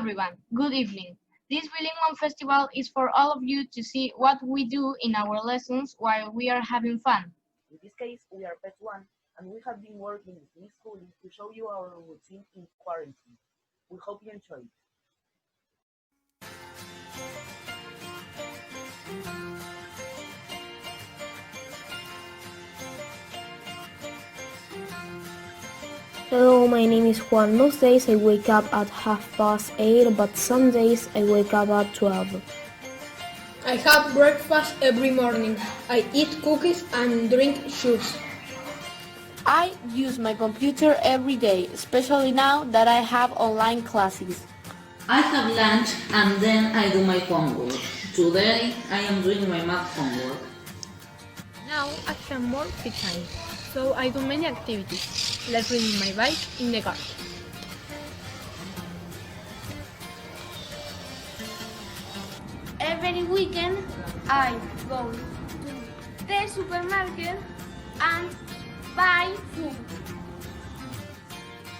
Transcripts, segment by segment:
everyone. Good evening. This Bilingual festival is for all of you to see what we do in our lessons while we are having fun. In this case, we are Pet 1, and we have been working in this school to show you our routine in quarantine. We hope you enjoy it. Hello, my name is Juan. Most days I wake up at 8:30, but some days I wake up at 12. I have breakfast every morning. I eat cookies and drink juice. I use my computer every day, especially now that I have online classes. I have lunch and then I do my homework. Today I am doing my math homework. Now I have more free time, so I do many activities, like riding my bike in the garden. Every weekend I go to the supermarket and buy food.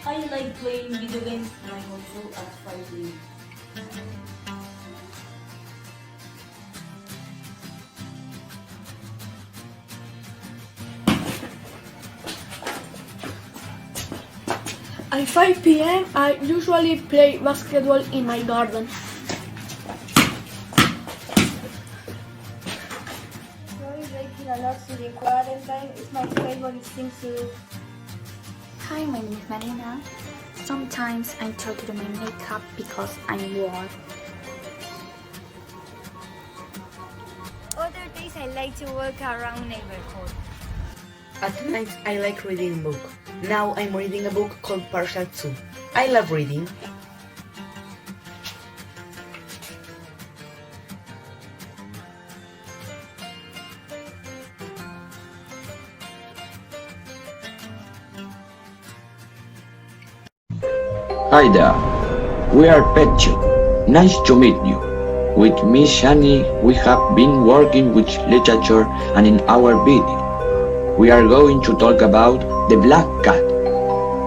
I like playing video games and I go to at 5 p.m. At 5 p.m. I usually play basketball in my garden. Breaking a lot during quarantine is my favorite thing to do. Hi, my name is Marina. Sometimes I try to do my makeup because I'm bored. Other days I like to walk around neighborhood. At night, I like reading a book. Now I'm reading a book called Partial 2. I love reading. Hi there, we are Petcho. Nice to meet you. With Miss Shani, we have been working with literature, and in our video, we are going to talk about The Black Cat,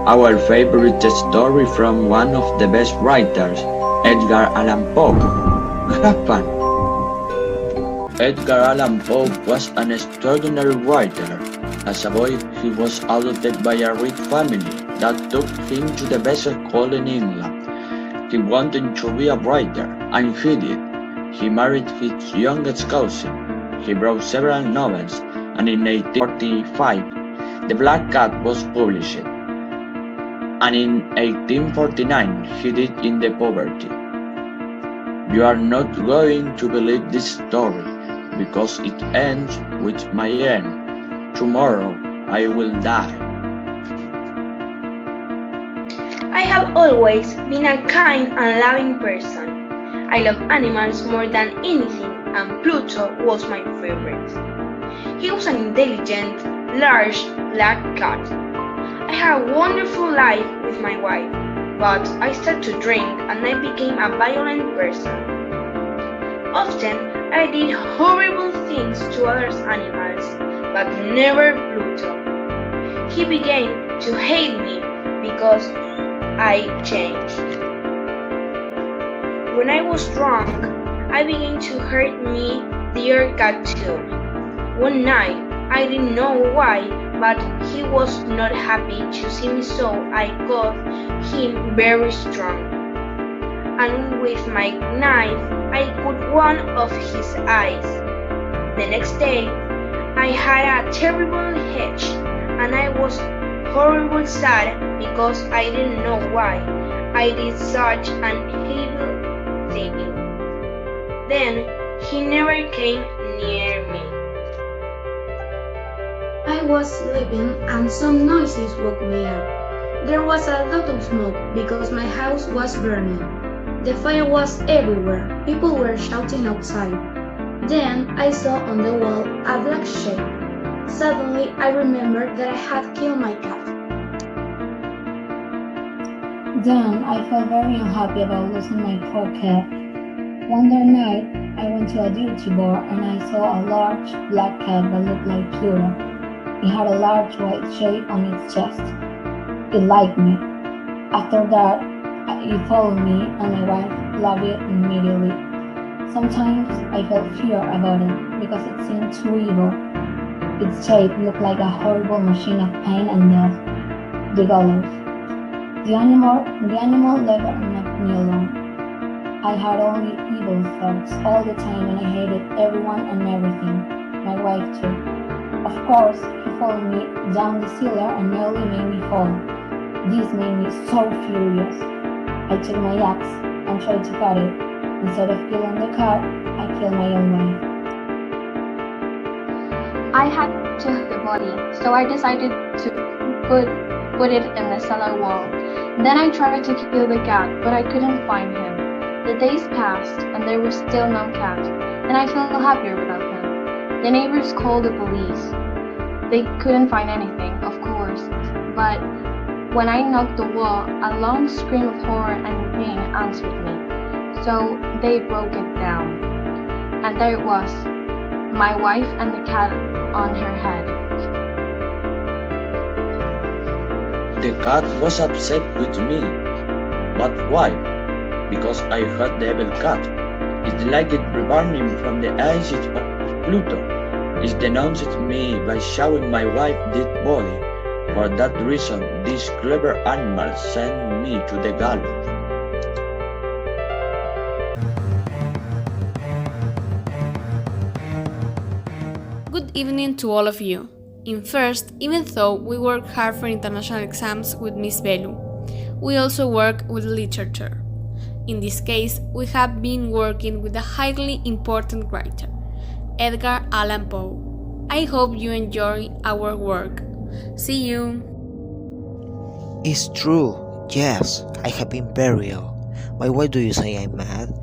our favorite story from one of the best writers, Edgar Allan Poe. Have fun! Edgar Allan Poe was an extraordinary writer. As a boy, he was adopted by a rich family that took him to the best school in England. He wanted to be a writer, and he did. He married his youngest cousin. He wrote several novels, and in 1845, The Black Cat was published. And in 1849, he died in the poverty. You are not going to believe this story, because it ends with my end. Tomorrow, I will die. I have always been a kind and loving person. I love animals more than anything, and Pluto was my favorite. He was an intelligent, large black cat. I had a wonderful life with my wife, but I started to drink and I became a violent person. Often, I did horrible things to other animals, but never Pluto. He began to hate me because I changed. When I was drunk, I began to hurt me, dear cat too. One night, I didn't know why, but he was not happy to see me, so I got him very strong. And with my knife, I cut one of his eyes. The next day, I had a terrible headache, and I was horribly sad because I didn't know why I did such an evil thing. Then he never came near me. I was sleeping and some noises woke me up. There was a lot of smoke because my house was burning. The fire was everywhere. People were shouting outside. Then I saw on the wall a black shape. Suddenly I remembered that I had killed my cat. Then I felt very unhappy about losing my poor cat. One dark night, I went to a duty bar and I saw a large black cat that looked like Pluto. It had a large white shade on its chest. It liked me. After that, it followed me, and my wife loved it immediately. Sometimes I felt fear about it because it seemed too evil. Its shape looked like a horrible machine of pain and death. The gallows. The animal never left me alone. I had only evil thoughts all the time, and I hated everyone and everything. My wife too. Of course, he followed me down the cellar and nearly made me fall. This made me so furious. I took my axe and tried to cut it. Instead of killing the cat, I killed my own wife. I had to hug the body, so I decided to put it in the cellar wall. Then I tried to kill the cat, but I couldn't find him. The days passed, and there was still no cat, and I felt happier without him. The neighbors called the police. They couldn't find anything, of course, but when I knocked the wall, a long scream of horror and pain answered me. So they broke it down, and there it was, my wife and the cat on her head. The cat was upset with me. But why? Because I had the evil cat. It's like it reborn from the ashes of Pluto. It denounced me by showing my wife's dead body. For that reason, this clever animal sent me to the gallows. Good evening to all of you. In first, even though we work hard for international exams with Miss Belu, we also work with literature. In this case, we have been working with a highly important writer, Edgar Allan Poe. I hope you enjoy our work. See you! It's true, yes, I have been very ill. But why do you say I'm mad?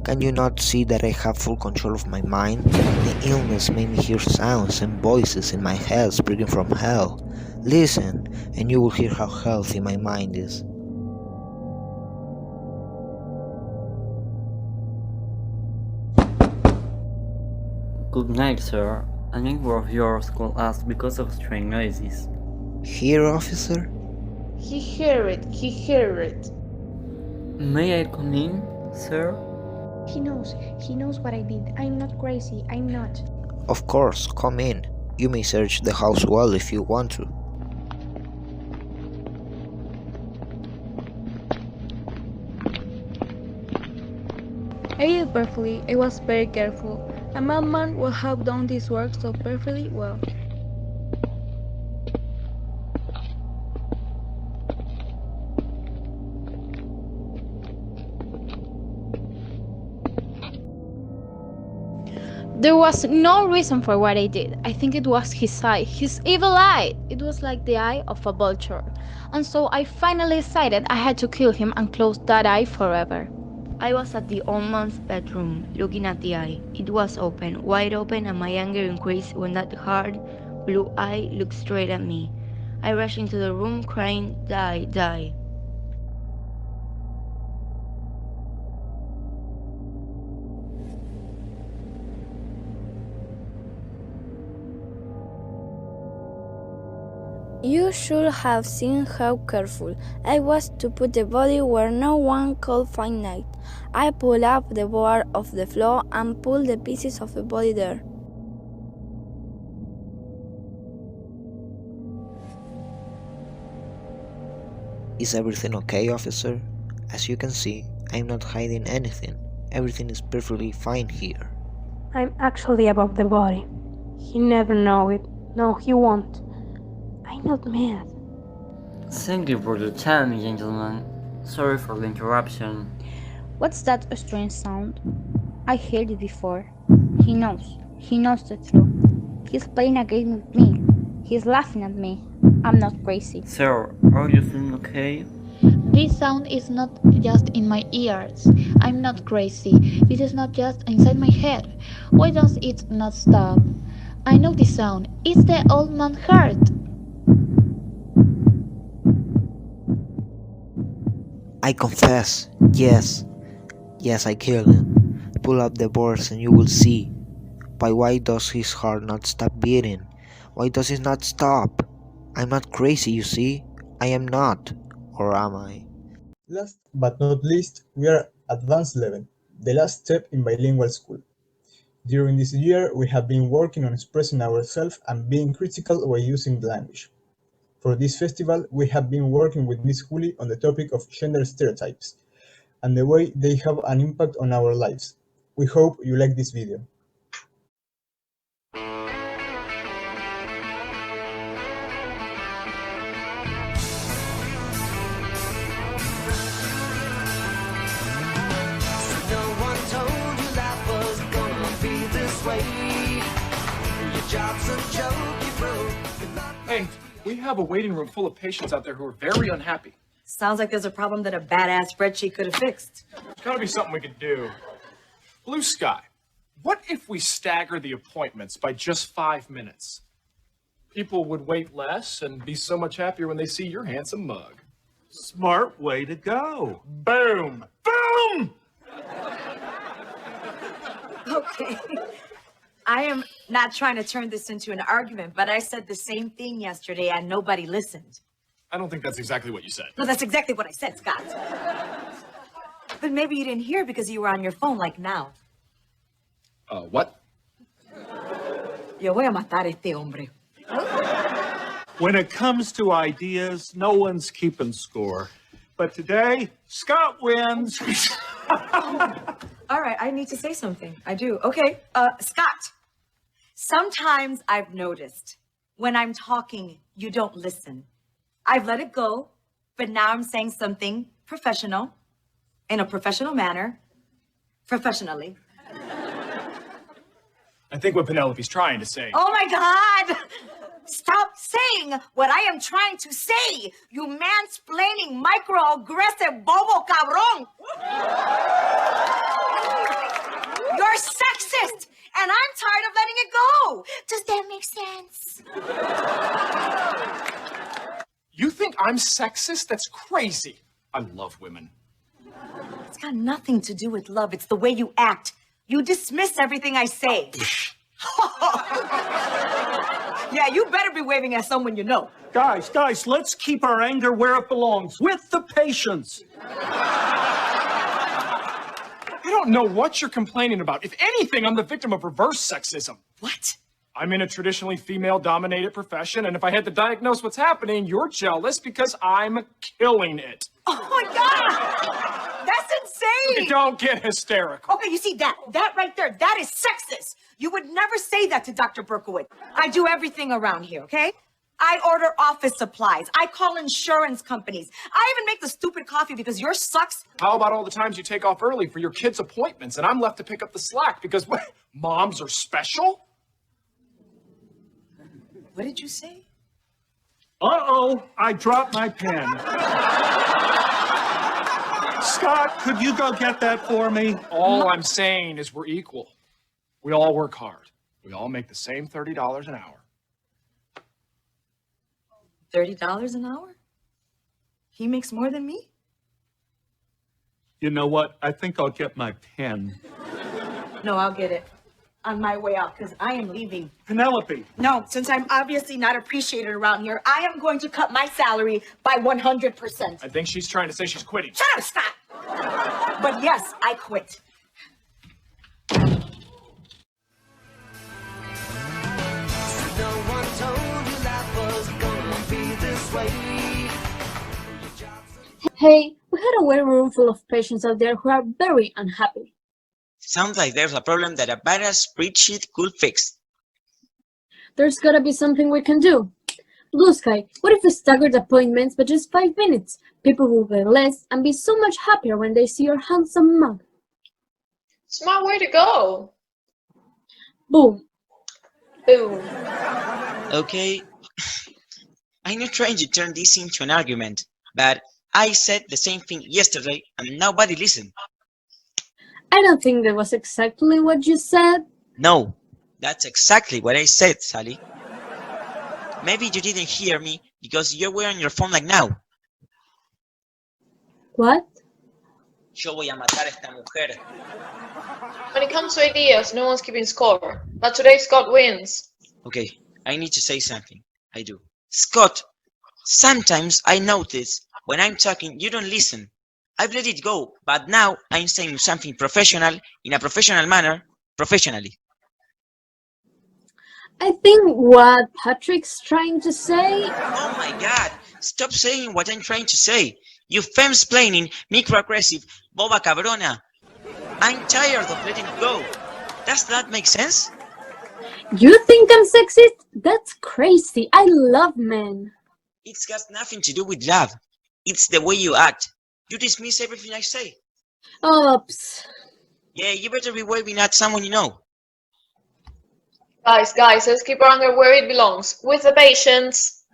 Can you not see that I have full control of my mind? The illness made me hear sounds and voices in my head speaking from hell. Listen, and you will hear how healthy my mind is. Good night, sir. A neighbor of yours called us because of strange noises. Here, officer? He heard it. May I come in, sir? He knows what I did. I'm not crazy, I'm not. Of course, come in. You may search the house well if you want to. I did it perfectly. I was very careful. A madman would have done this work so perfectly well. There was no reason for what I did. I think it was his eye, his evil eye. It was like the eye of a vulture. And so I finally decided I had to kill him and close that eye forever. I was at the old man's bedroom, looking at the eye. It was open, wide open, and my anger increased when that hard, blue eye looked straight at me. I rushed into the room crying, "Die, die." You should have seen how careful I was to put the body where no one could find it. I pulled up the board of the floor and pulled the pieces of the body there. Is everything okay, officer? As you can see, I'm not hiding anything. Everything is perfectly fine here. I'm actually above the body. He never know it. No, he won't. I'm not mad. Thank you for your time, gentlemen. Sorry for the interruption. What's that strange sound? I heard it before. He knows the truth. He's playing a game with me. He's laughing at me. I'm not crazy. Sir, are you feeling okay? This sound is not just in my ears. I'm not crazy. This is not just inside my head. Why does it not stop? I know this sound. It's the old man's heart. I confess, yes, I killed him. Pull up the boards and you will see. But why does his heart not stop beating? Why does it not stop? I'm not crazy, you see. I am not. Or am I? Last but not least, we are advanced level, the last step in bilingual school. During this year, we have been working on expressing ourselves and being critical while using the language. For this festival, we have been working with Miss Juli on the topic of gender stereotypes and the way they have an impact on our lives. We hope you like this video. Hey, we have a waiting room full of patients out there who are very unhappy. Sounds like there's a problem that a badass spreadsheet could have fixed. There's gotta be something we could do. Blue Sky, what if we stagger the appointments by just 5 minutes? People would wait less and be so much happier when they see your handsome mug. Smart way to go. Boom! Boom! Okay. I am not trying to turn this into an argument, but I said the same thing yesterday and nobody listened. I don't think that's exactly what you said. No, that's exactly what I said, Scott. But maybe you didn't hear because you were on your phone like now. What? Yo voy a matar a este hombre. When it comes to ideas, no one's keeping score. But today, Scott wins. All right, I need to say something. I do. Okay, Scott. Sometimes I've noticed when I'm talking, you don't listen. I've let it go, but now I'm saying something professional, in a professional manner, professionally. I think what Penelope's trying to say. Oh my God! Stop saying what I am trying to say, you mansplaining, microaggressive bobo cabron! You're sexist, and I'm tired of letting it go. Does that make sense? You think I'm sexist? That's crazy. I love women. It's got nothing to do with love. It's the way you act. You dismiss everything I say. Yeah, you better be waving at someone you know. Guys, let's keep our anger where it belongs, with the patients. I don't know what you're complaining about. If anything, I'm the victim of reverse sexism. What? I'm in a traditionally female-dominated profession, and if I had to diagnose what's happening, you're jealous because I'm killing it. Oh my God! That's insane! Don't get hysterical. Okay, you see that right there, that is sexist. You would never say that to Dr. Berkowitz. I do everything around here, okay? I order office supplies. I call insurance companies. I even make the stupid coffee because yours sucks. How about all the times you take off early for your kids' appointments and I'm left to pick up the slack because what, moms are special? What did you say? Uh-oh, I dropped my pen. Scott, could you go get that for me? All I'm saying is we're equal. We all work hard. We all make the same $30 an hour. $30 an hour? He makes more than me? You know what? I think I'll get my pen. No, I'll get it on my way out because I am leaving. Penelope. No, since I'm obviously not appreciated around here, I am going to cut my salary by 100%. I think she's trying to say she's quitting. Shut up, Scott! But yes, I quit. Hey, we had a waiting room full of patients out there who are very unhappy. Sounds like there's a problem that a badass spreadsheet could fix. There's gotta be something we can do. Blue Sky, what if we staggered appointments by just 5 minutes? People will wait less and be so much happier when they see your handsome mug. Smart way to go. Boom. Boom. Okay, I'm not trying to turn this into an argument, but I said the same thing yesterday and nobody listened. I don't think that was exactly what you said. No, that's exactly what I said, Sally. Maybe you didn't hear me because you were on your phone like now. What? Yo voy a matar a esta mujer. When it comes to ideas, no one's keeping score. But today Scott wins. Okay, I need to say something. I do. Scott, sometimes I notice when I'm talking, you don't listen. I've let it go, but now I'm saying something professional in a professional manner, professionally. I think what Patrick's trying to say. Oh my god! Stop saying what I'm trying to say. You femsplaining, microaggressive, boba cabrona. I'm tired of letting it go. Does that make sense? You think I'm sexist? That's crazy. I love men. It's got nothing to do with love. It's the way you act. You dismiss everything I say. Oops. Yeah, you better be waving at someone you know. Guys, let's keep our anger where it belongs, with the patients.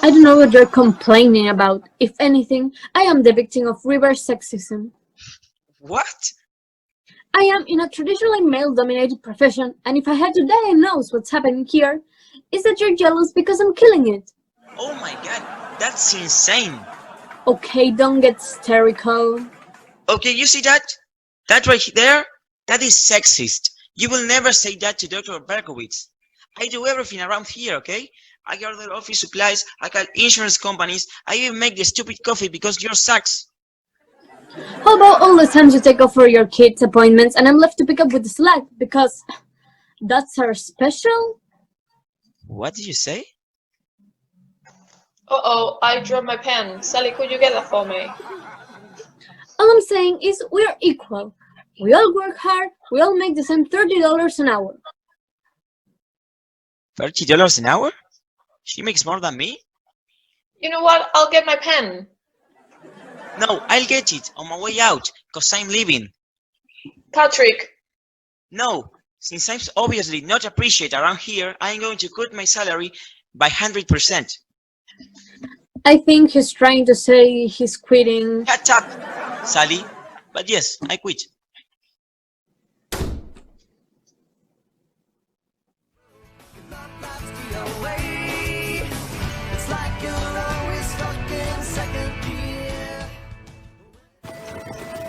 I don't know what you're complaining about. If anything, I am the victim of reverse sexism. What? I am in a traditionally male-dominated profession, and if I had to diagnose what's happening here, is that you're jealous because I'm killing it. Oh my god, that's insane. Okay, don't get hysterical. Okay, you see that? That right there? That is sexist. You will never say that to Dr. Berkowitz. I do everything around here, okay? I order office supplies, I call insurance companies, I even make the stupid coffee because yours sucks. How about all the times you take off for your kids' appointments and I'm left to pick up with the slack because that's our special? What did you say? Uh-oh, I dropped my pen. Sally, could you get that for me? All I'm saying is we're equal. We all work hard, we all make the same $30 an hour. $30 an hour? She makes more than me? You know what? I'll get my pen. No, I'll get it on my way out, cause I'm leaving. Patrick. No, since I'm obviously not appreciated around here, I'm going to cut my salary by 100%. I think he's trying to say he's quitting. Shut up, Sally. But yes, I quit.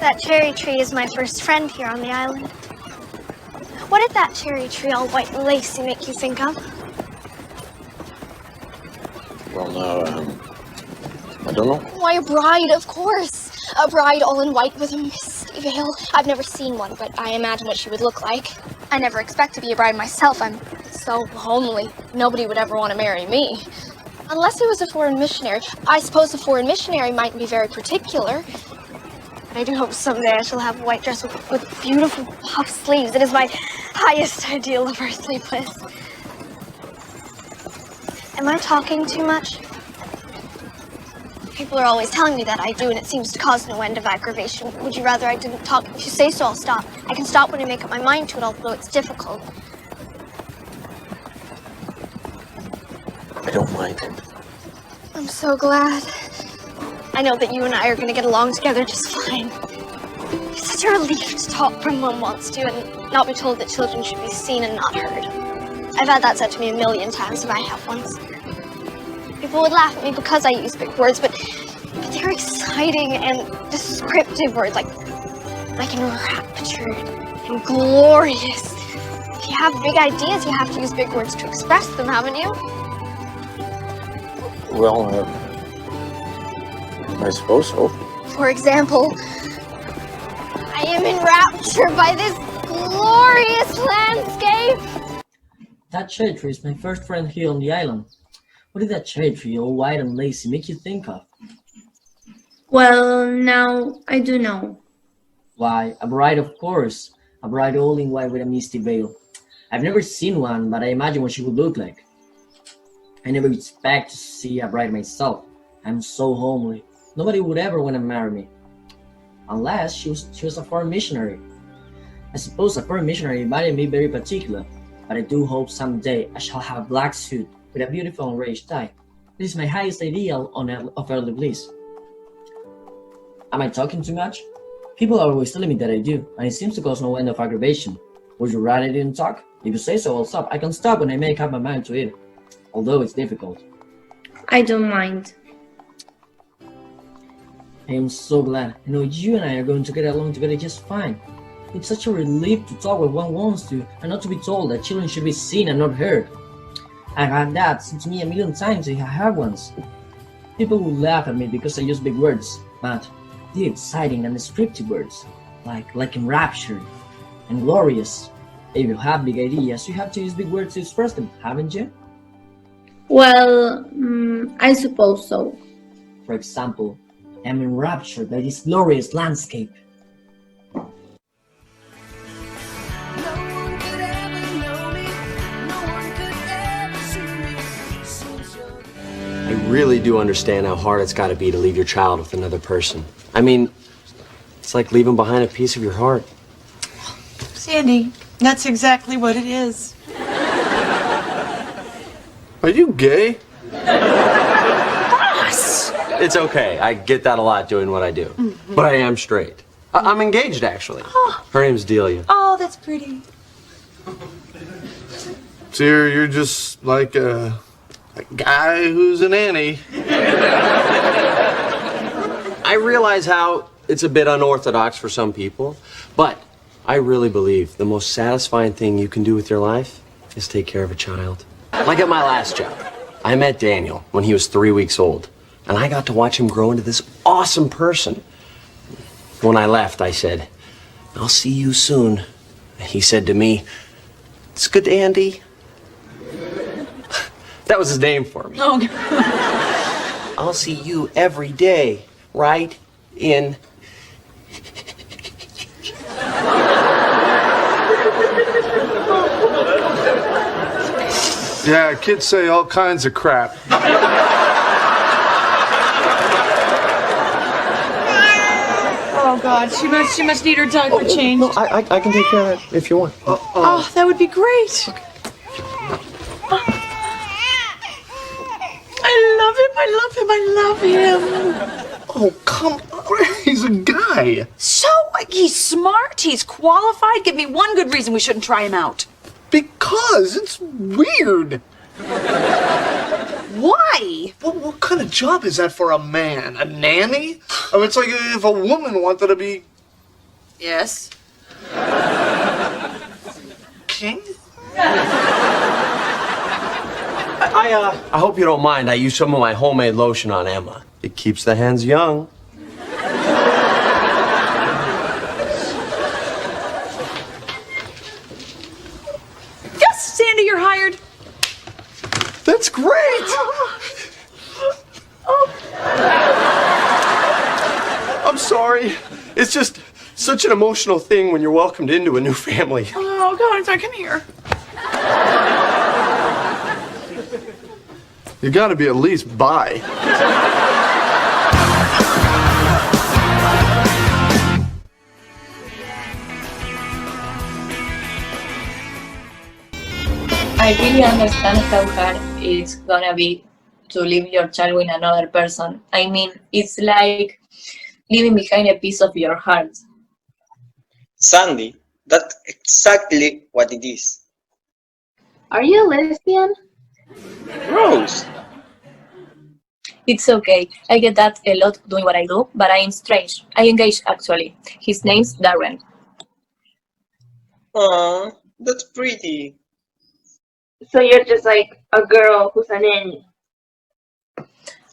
That cherry tree is my first friend here on the island. What did that cherry tree all white and lacy make you think of? Well, no, I don't know. Why, a bride, of course. A bride all in white with a misty veil. I've never seen one, but I imagine what she would look like. I never expect to be a bride myself. I'm so homely. Nobody would ever want to marry me. Unless it was a foreign missionary. I suppose a foreign missionary might be very particular. But I do hope someday I shall have a white dress with beautiful puff sleeves. It is my highest ideal of earthly bliss. Am I talking too much? People are always telling me that I do, and it seems to cause no end of aggravation. Would you rather I didn't talk? If you say so, I'll stop. I can stop when I make up my mind to it, although it's difficult. I don't mind. I'm so glad. I know that you and I are going to get along together just fine. It's such a relief to talk when one wants to and not be told that children should be seen and not heard. I've had that said to me a million times, and I have once. People would laugh at me because I use big words, but they're exciting and descriptive words, like enraptured and glorious. If you have big ideas, you have to use big words to express them, haven't you? Well, I suppose so. For example, I am enraptured by this glorious landscape. That cherry tree is my first friend here on the island. What did that cherry tree, all white and lacy, make you think of? Well, now I do know. Why, a bride, of course. A bride all in white with a misty veil. I've never seen one, but I imagine what she would look like. I never expect to see a bride myself. I'm so homely. Nobody would ever want to marry me. Unless she was a foreign missionary. I suppose a foreign missionary might be very particular, but I do hope someday I shall have a black suit with a beautiful enraged tie. This is my highest ideal of earthly bliss. Am I talking too much? People are always telling me that I do, and it seems to cause no end of aggravation. Would you rather I didn't talk? If you say so, I'll stop. I can stop when I make up my mind to it, although it's difficult. I don't mind. I am so glad. I know you and I are going to get along together just fine. It's such a relief to talk when one wants to, and not to be told that children should be seen and not heard. I've had that said to me a million times if I have once. People will laugh at me because I use big words, but the exciting and descriptive words, like enraptured and glorious. If you have big ideas, you have to use big words to express them, haven't you? Well, I suppose so. For example, I'm enraptured by this glorious landscape. I really do understand how hard it's got to be to leave your child with another person. I mean, it's like leaving behind a piece of your heart. Sandy, that's exactly what it is. Are you gay? Boss! It's okay. I get that a lot doing what I do. But I am straight. I'm engaged, actually. Her name's Delia. Oh, that's pretty. So you're just like a guy who's a nanny. I realize how it's a bit unorthodox for some people, but I really believe the most satisfying thing you can do with your life is take care of a child. Like at my last job, I met Daniel when he was 3 weeks old, and I got to watch him grow into this awesome person. When I left, I said, "I'll see you soon." He said to me, "It's good, Andy." That was his name for me. Oh, I'll see you every day, right in. Yeah, kids say all kinds of crap. Oh God, she must need her diaper changed. No, I can take care of that if you want. Oh, that would be great. I love him. Oh, come on. He's a guy. So he's smart. He's qualified. Give me one good reason we shouldn't try him out. Because it's weird. Why? What kind of job is that for a man? A nanny? I mean, it's like if a woman wanted to be Yes. king. I hope you don't mind. I use some of my homemade lotion on Emma. It keeps the hands young. Yes, Sandy, you're hired. That's great. I'm sorry. It's just such an emotional thing when you're welcomed into a new family. Oh God, I can hear. You gotta be at least bi. I really understand how hard it's gonna be to leave your child with another person. I mean, it's like leaving behind a piece of your heart. Sandy, that's exactly what it is. Are you a lesbian? Rose. It's okay. I get that a lot doing what I do, but I am strange. I engaged actually. His name's Darren. Aw, that's pretty. So you're just like a girl who's a nanny.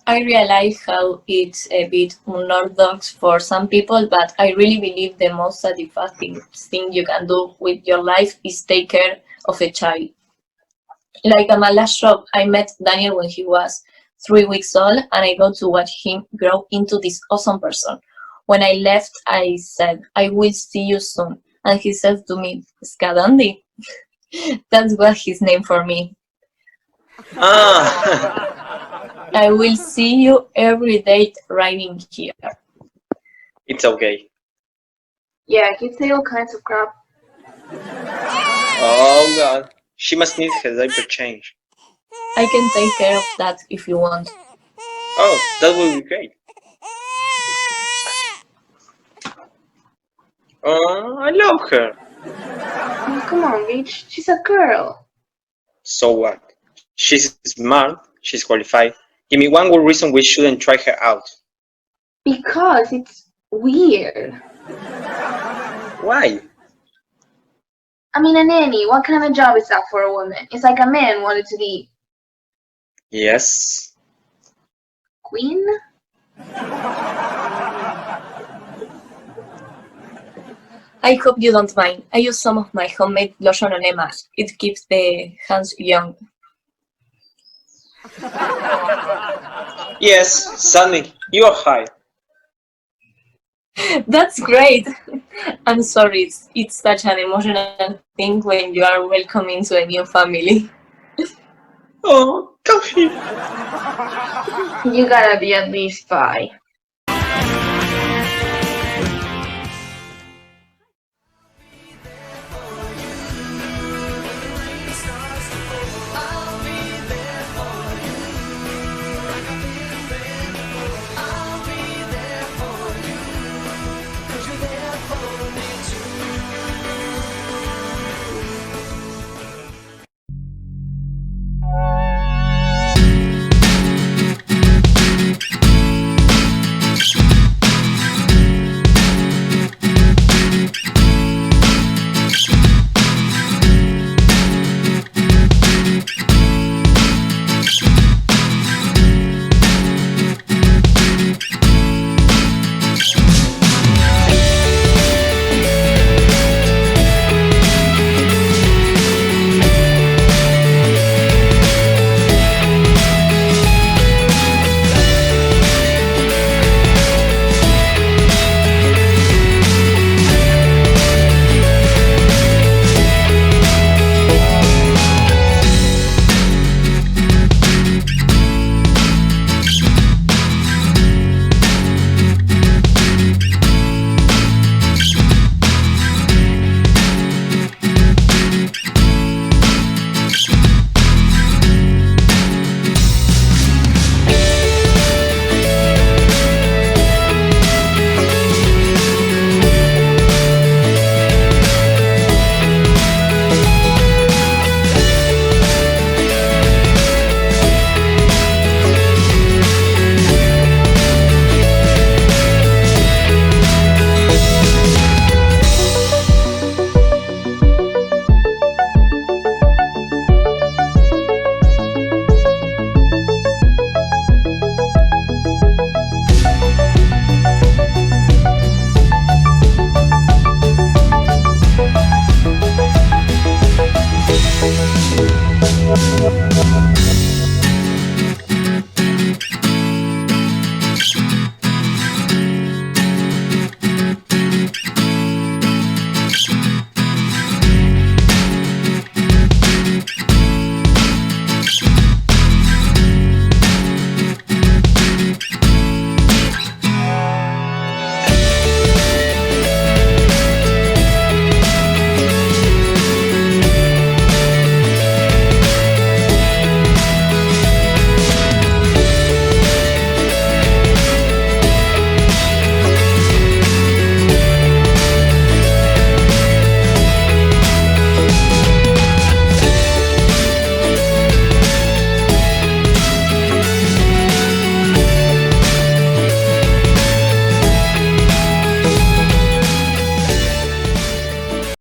I realize how it's a bit unorthodox for some people, but I really believe the most satisfying thing you can do with your life is take care of a child. Like at my last job, I met Daniel when he was 3 weeks old, and I got to watch him grow into this awesome person. When I left, I said, "I will see you soon." And he said to me, "Skadandi." That's what his name for me. Ah, I will see you every day riding here. it's okay. Yeah, kids say all kinds of crap. Oh God, she must need her diaper change. I can take care of that if you want. Oh, that would be great. Oh, I love her. Oh, come on, bitch. She's a girl. So what? She's smart, she's qualified. Give me one good reason we shouldn't try her out. Because it's weird. Why? I mean, a nanny, what kind of a job is that for a woman? It's like a man wanted to be Yes. queen? I hope you don't mind. I use some of my homemade lotion on enemas. It keeps the hands young. Yes, Sunny, you are high. That's great. I'm sorry, it's such an emotional thing when you are welcoming to a new family. Oh, come here. You gotta be at least 5.